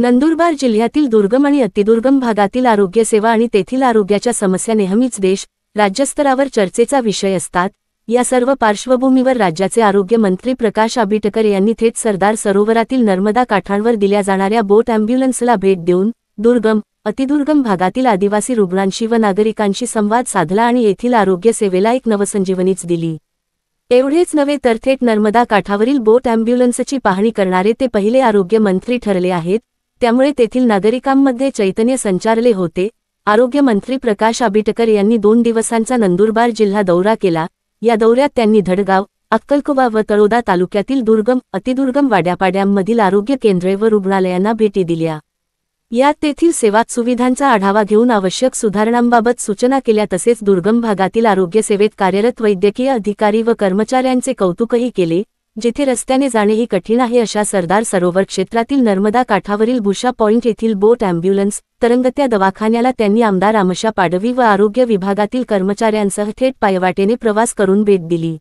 नंदुरबार जिल्ह्यातील दुर्गम आणि अतिदुर्गम भागातील आरोग्य सेवा आणि तेथील आरोग्याच्या समस्या नेहमीच देश, राज्यस्तरावर चर्चेचा विषय असतात। या सर्व पार्श्वभूमीवर राज्याचे आरोग्य मंत्री प्रकाश आंबेडकर यांनी थेट सरदार सरोवरातील नर्मदा काठांवर दिल्या जाणाऱ्या बोट अँब्युलन्सला भेट देऊन दुर्गम, अतिदुर्गम भागातील आदिवासी रुग्णांशी व नागरिकांशी संवाद साधला आणि येथील आरोग्य सेवेला एक नवसंजीवनीच दिली। एवढेच नव्हे तर थेट नर्मदा काठावरील बोट अँब्युलन्सची पाहणी करणारे ते पहिले आरोग्य मंत्री ठरले आहेत, त्यामुळे तेथील नागरिकांमध्ये चैतन्य संचारले होते। आरोग्य मंत्री प्रकाश आंबेडकर यांनी 2 दिवसांचा नंदुरबार जिल्हा दौरा केला। या दौऱ्यात त्यांनी धडगाव, अक्कलकुवा व तळोदा तालुक्यातील दुर्गम, अतिदुर्गम वाड्यापाड्यांमधील आरोग्य केंद्रे व रुग्णालयांना भेटी दिल्या। यात तेथील सेवा सुविधांचा आढावा घेऊन आवश्यक सुधारणांबाबत सूचना केल्या। तसेच दुर्गम भागातील आरोग्य सेवेत कार्यरत वैद्यकीय अधिकारी व कर्मचाऱ्यांचे कौतुकही केले। जिथे रस्त्याने जाणेही कठीण आहे अशा सरदार सरोवर क्षेत्रातील नर्मदा काठावरील बुशा पॉइंट येथील बोट अँब्युलन्स, तरंगत्या दवाखान्याला त्यांनी आमदार आमशा पाडवी व आरोग्य विभागातील कर्मचाऱ्यांसह थेट पायवाटेने प्रवास करून भेट दिली।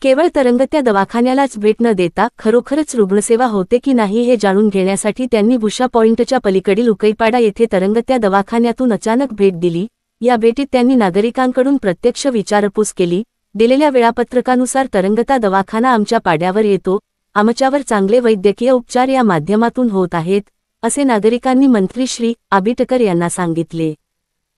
केवळ तरंगत्या दवाखान्यालाच भेट न देता खरोखरच रुग्णसेवा होते की नाही हे जाणून घेण्यासाठी त्यांनी बुशा पॉइंटच्या पलीकडील उकईपाडा येथे तरंगत्या दवाखान्यातून अचानक भेट दिली। या भेटीत त्यांनी नागरिकांकडून प्रत्यक्ष विचारपूस केली। दिलेल्या वेळापत्रकानुसार तरंगता दवाखाना आमच्या पाड्यावर येतो, आमच्यावर चांगले वैद्यकीय उपचार या माध्यमातून होत आहेत, असे नागरिकांनी मंत्री श्री आंबेडकर यांना सांगितले।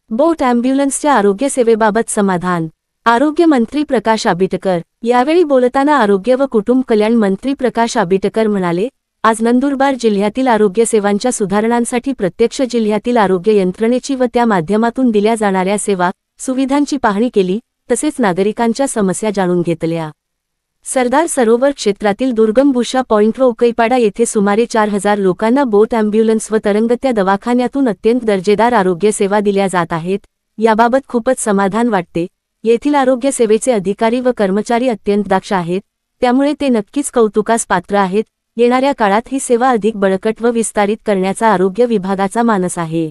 बोट अँब्युलन्सच्या आरोग्य सेवेबाबत समाधान। आरोग्य मंत्री प्रकाश आंबेडकर यावेळी बोलताना आरोग्य व कुटुंब कल्याण मंत्री प्रकाश आंबेडकर म्हणाले, आज नंदुरबार जिल्ह्यातील आरोग्य सेवांच्या सुधारणांसाठी प्रत्यक्ष जिल्ह्यातील आरोग्य यंत्रणेची व त्या माध्यमातून दिल्या जाणाऱ्या सेवा सुविधांची पाहणी केली, तसेच नागरिकांच्या समस्या जाणून घेतल्या। सरदार सरोवर क्षेत्रातील दुर्गम बुशा पॉइंट व उकईपाडा येथे सुमारे 4000 लोकांना बोट अँब्युलन्स व तरंगत्या दवाखान्यातून अत्यंत दर्जेदार आरोग्य सेवा दिल्या जात आहेत। याबाबत खूपच समाधान वाटते। येथील आरोग्य सेवेचे अधिकारी व कर्मचारी अत्यंत दक्ष आहेत, त्यामुळे ते नक्कीच कौतुकास पात्र आहेत। येणाऱ्या काळात ही सेवा अधिक बळकट व विस्तारित करण्याचा आरोग्य विभागाचा मानस आहे।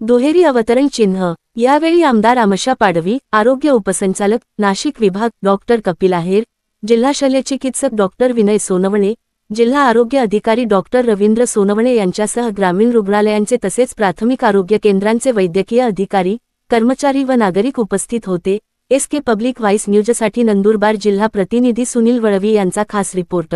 दुहेरी अवतरण चिन्ह। यावेळी आमदार आमशा पाडवी, आरोग्य उपसंचालक नाशिक विभाग डॉक्टर कपिल आहेर, जिल्हा शल्यचिकित्सक डॉक्टर विनय सोनवणे, जिल्हा आरोग्य अधिकारी डॉक्टर रवींद्र सोनवणे यांच्यासह ग्रामीण रुग्णालयांचे तसेच प्राथमिक आरोग्य केंद्रांचे वैद्यकीय अधिकारी, कर्मचारी व नागरिक उपस्थित होते। SK पब्लिक व्हॉइस न्यूजसाठी नंदुरबार जिल्हा प्रतिनिधी सुनील वळवी यांचा खास रिपोर्ट।